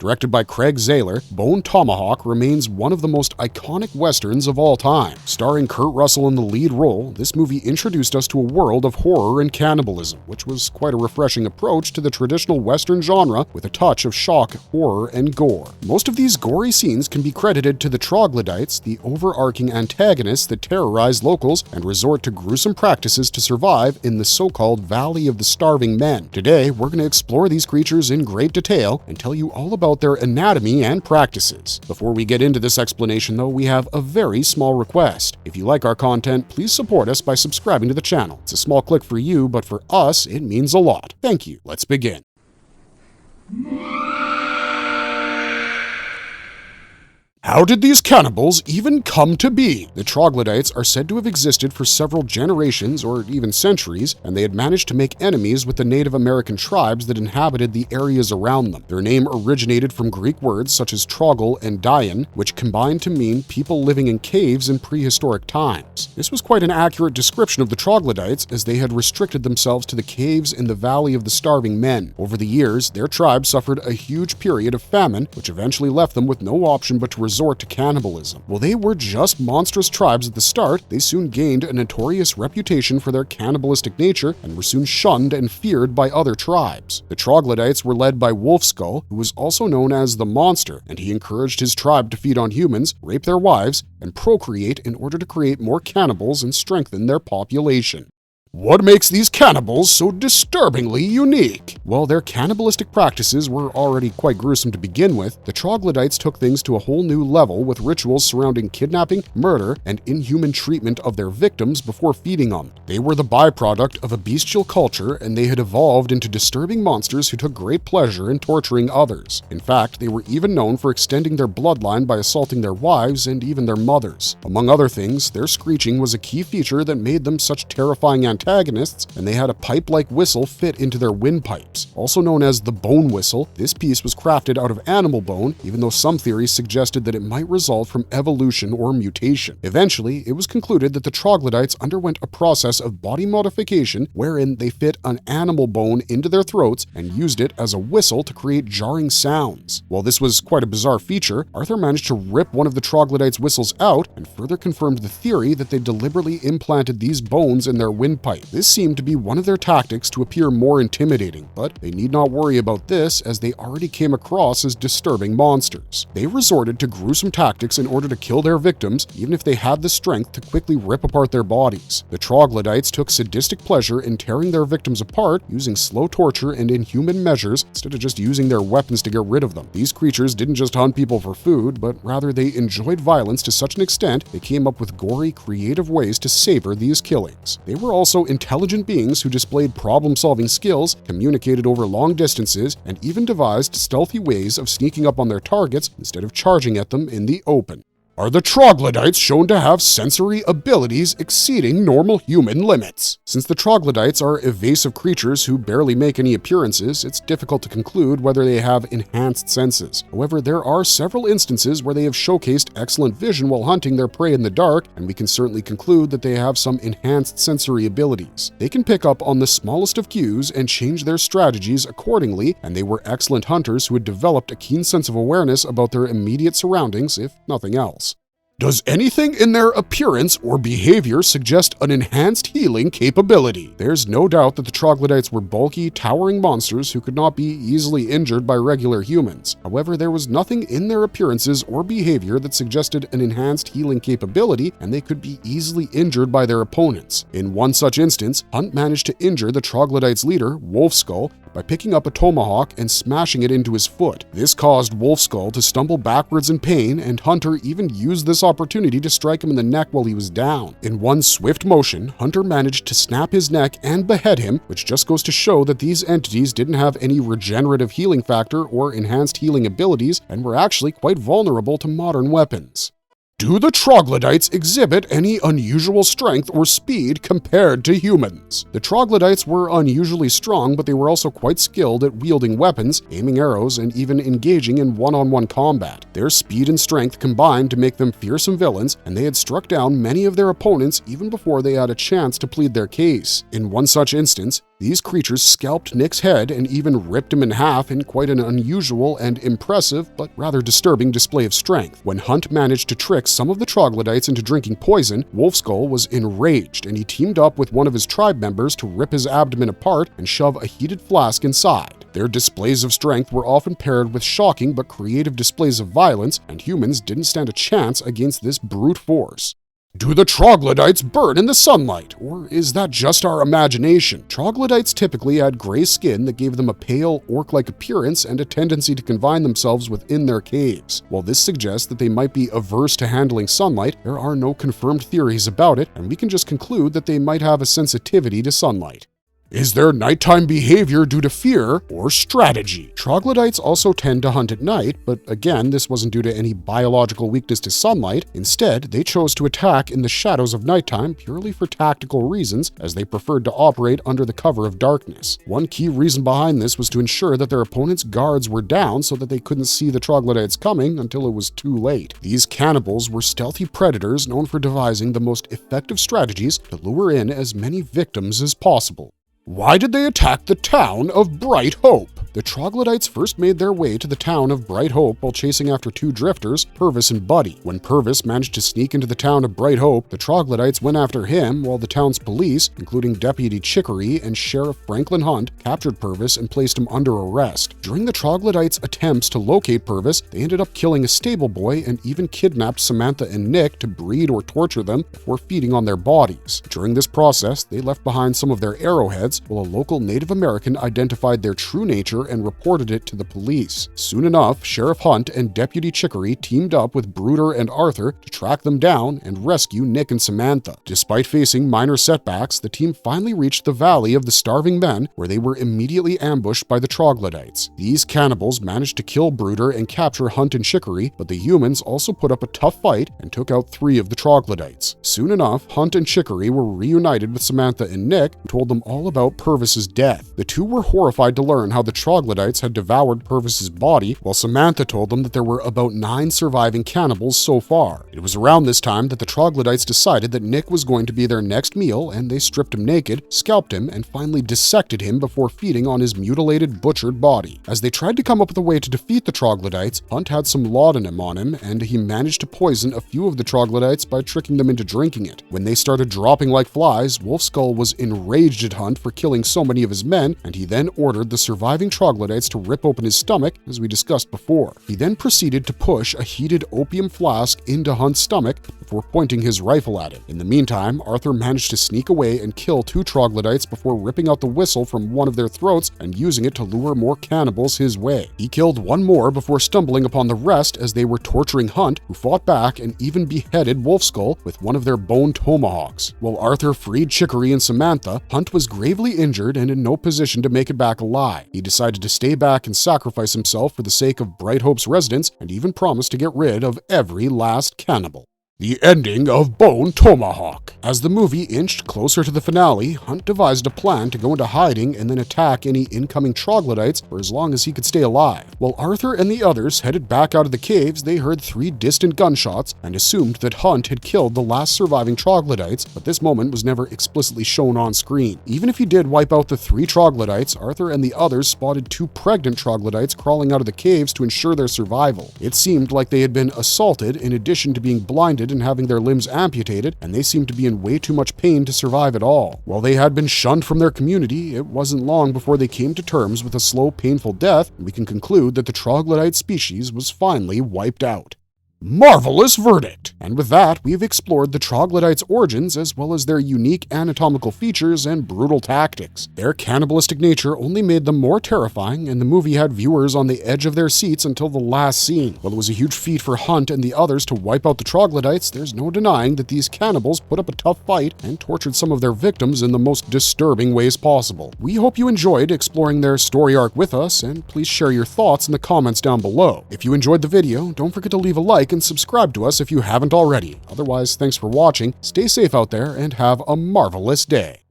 Directed by Craig Zahler, Bone Tomahawk remains one of the most iconic westerns of all time. Starring Kurt Russell in the lead role, this movie introduced us to a world of horror and cannibalism, which was quite a refreshing approach to the traditional western genre with a touch of shock, horror, and gore. Most of these gory scenes can be credited to the Troglodytes, the overarching antagonists that terrorize locals and resort to gruesome practices to survive in the so-called Valley of the Starving Men. Today, we're going to explore these creatures in great detail and tell you all about their anatomy and practices. Before we get into this explanation, though, we have a very small request. If you like our content, please support us by subscribing to the channel. It's a small click for you, but for us, it means a lot. Thank you. Let's begin. How did these cannibals even come to be? The Troglodytes are said to have existed for several generations or even centuries, and they had managed to make enemies with the Native American tribes that inhabited the areas around them. Their name originated from Greek words such as trogl and dian, which combined to mean people living in caves in prehistoric times. This was quite an accurate description of the Troglodytes, as they had restricted themselves to the caves in the Valley of the Starving Men. Over the years, their tribe suffered a huge period of famine, which eventually left them with no option but to resort to cannibalism. While they were just monstrous tribes at the start, they soon gained a notorious reputation for their cannibalistic nature and were soon shunned and feared by other tribes. The Troglodytes were led by Wolfskull, who was also known as the Monster, and he encouraged his tribe to feed on humans, rape their wives, and procreate in order to create more cannibals and strengthen their population. What makes these cannibals so disturbingly unique? While their cannibalistic practices were already quite gruesome to begin with, the Troglodytes took things to a whole new level with rituals surrounding kidnapping, murder, and inhuman treatment of their victims before feeding on them. They were the byproduct of a bestial culture, and they had evolved into disturbing monsters who took great pleasure in torturing others. In fact, they were even known for extending their bloodline by assaulting their wives and even their mothers. Among other things, their screeching was a key feature that made them such terrifying antagonists, and they had a pipe-like whistle fit into their windpipes. Also known as the bone whistle, this piece was crafted out of animal bone, even though some theories suggested that it might result from evolution or mutation. Eventually, it was concluded that the Troglodytes underwent a process of body modification wherein they fit an animal bone into their throats and used it as a whistle to create jarring sounds. While this was quite a bizarre feature, Arthur managed to rip one of the Troglodytes' whistles out and further confirmed the theory that they deliberately implanted these bones in their windpipe. This seemed to be one of their tactics to appear more intimidating, but they need not worry about this as they already came across as disturbing monsters. They resorted to gruesome tactics in order to kill their victims, even if they had the strength to quickly rip apart their bodies. The Troglodytes took sadistic pleasure in tearing their victims apart using slow torture and inhuman measures instead of just using their weapons to get rid of them. These creatures didn't just hunt people for food, but rather they enjoyed violence to such an extent they came up with gory, creative ways to savor these killings. They were also intelligent beings who displayed problem-solving skills, communicated over long distances, and even devised stealthy ways of sneaking up on their targets instead of charging at them in the open. Are the Troglodytes shown to have sensory abilities exceeding normal human limits? Since the Troglodytes are evasive creatures who barely make any appearances, it's difficult to conclude whether they have enhanced senses. However, there are several instances where they have showcased excellent vision while hunting their prey in the dark, and we can certainly conclude that they have some enhanced sensory abilities. They can pick up on the smallest of cues and change their strategies accordingly, and they were excellent hunters who had developed a keen sense of awareness about their immediate surroundings, if nothing else. Does anything in their appearance or behavior suggest an enhanced healing capability? There's no doubt that the Troglodytes were bulky, towering monsters who could not be easily injured by regular humans. However, there was nothing in their appearances or behavior that suggested an enhanced healing capability, and they could be easily injured by their opponents. In one such instance, Hunt managed to injure the Troglodytes' leader, Wolfskull, by picking up a tomahawk and smashing it into his foot. This caused Wolfskull to stumble backwards in pain, and Hunter even used this opportunity to strike him in the neck while he was down. In one swift motion, Hunter managed to snap his neck and behead him, which just goes to show that these entities didn't have any regenerative healing factor or enhanced healing abilities and were actually quite vulnerable to modern weapons. Do the Troglodytes exhibit any unusual strength or speed compared to humans? The Troglodytes were unusually strong, but they were also quite skilled at wielding weapons, aiming arrows, and even engaging in one-on-one combat. Their speed and strength combined to make them fearsome villains, and they had struck down many of their opponents even before they had a chance to plead their case. In one such instance, These creatures scalped Nick's head and even ripped him in half in quite an unusual and impressive but rather disturbing display of strength. When Hunt managed to trick some of the troglodytes into drinking poison, Wolfskull was enraged and he teamed up with one of his tribe members to rip his abdomen apart and shove a heated flask inside. Their displays of strength were often paired with shocking but creative displays of violence, and humans didn't stand a chance against this brute force. Do the troglodytes burn in the sunlight, or is that just our imagination? Troglodytes typically had gray skin that gave them a pale, orc-like appearance and a tendency to confine themselves within their caves. While this suggests that they might be averse to handling sunlight, there are no confirmed theories about it, and we can just conclude that they might have a sensitivity to sunlight. Is their nighttime behavior due to fear or strategy? Troglodytes also tend to hunt at night, but again, this wasn't due to any biological weakness to sunlight. Instead, they chose to attack in the shadows of nighttime purely for tactical reasons, as they preferred to operate under the cover of darkness. One key reason behind this was to ensure that their opponent's guards were down so that they couldn't see the troglodytes coming until it was too late. These cannibals were stealthy predators known for devising the most effective strategies to lure in as many victims as possible. Why did they attack the town of Bright Hope? The troglodytes first made their way to the town of Bright Hope while chasing after two drifters, Purvis and Buddy. When Purvis managed to sneak into the town of Bright Hope, the troglodytes went after him while the town's police, including Deputy Chicory and Sheriff Franklin Hunt, captured Purvis and placed him under arrest. During the troglodytes' attempts to locate Purvis, they ended up killing a stable boy and even kidnapped Samantha and Nick to breed or torture them before feeding on their bodies. During this process, they left behind some of their arrowheads, while a local Native American identified their true nature and reported it to the police. Soon enough, Sheriff Hunt and Deputy Chicory teamed up with Bruder and Arthur to track them down and rescue Nick and Samantha. Despite facing minor setbacks, the team finally reached the Valley of the Starving Men, where they were immediately ambushed by the troglodytes. These cannibals managed to kill Bruder and capture Hunt and Chicory, but the humans also put up a tough fight and took out 3 of the troglodytes. Soon enough, Hunt and Chicory were reunited with Samantha and Nick, who told them all about Purvis's death. The two were horrified to learn how the troglodytes had devoured Purvis's body, while Samantha told them that there were about 9 surviving cannibals so far. It was around this time that the troglodytes decided that Nick was going to be their next meal, and they stripped him naked, scalped him, and finally dissected him before feeding on his mutilated, butchered body. As they tried to come up with a way to defeat the troglodytes, Hunt had some laudanum on him, and he managed to poison a few of the troglodytes by tricking them into drinking it. When they started dropping like flies, Wolfskull was enraged at Hunt for killing so many of his men, and he then ordered the surviving troglodytes to rip open his stomach, as we discussed before. He then proceeded to push a heated opium flask into Hunt's stomach before pointing his rifle at him. In the meantime, Arthur managed to sneak away and kill 2 troglodytes before ripping out the whistle from one of their throats and using it to lure more cannibals his way. He killed 1 more before stumbling upon the rest as they were torturing Hunt, who fought back and even beheaded Wolfskull with one of their bone tomahawks. While Arthur freed Chicory and Samantha, Hunt was gravely injured and in no position to make it back alive. He decided to stay back and sacrifice himself for the sake of Bright Hope's residents, and even promised to get rid of every last cannibal. The ending of Bone Tomahawk. As the movie inched closer to the finale, Hunt devised a plan to go into hiding and then attack any incoming troglodytes for as long as he could stay alive. While Arthur and the others headed back out of the caves, they heard 3 distant gunshots and assumed that Hunt had killed the last surviving troglodytes, but this moment was never explicitly shown on screen. Even if he did wipe out the 3 troglodytes, Arthur and the others spotted 2 pregnant troglodytes crawling out of the caves to ensure their survival. It seemed like they had been assaulted in addition to being blinded and having their limbs amputated, and they seemed to be in way too much pain to survive at all. While they had been shunned from their community, it wasn't long before they came to terms with a slow, painful death, and we can conclude that the troglodyte species was finally wiped out. Marvelous verdict! And with that, we've explored the troglodytes' origins as well as their unique anatomical features and brutal tactics. Their cannibalistic nature only made them more terrifying, and the movie had viewers on the edge of their seats until the last scene. While it was a huge feat for Hunt and the others to wipe out the troglodytes, there's no denying that these cannibals put up a tough fight and tortured some of their victims in the most disturbing ways possible. We hope you enjoyed exploring their story arc with us, and please share your thoughts in the comments down below. If you enjoyed the video, don't forget to leave a like and subscribe to us if you haven't already. Otherwise, thanks for watching, stay safe out there, and have a marvelous day.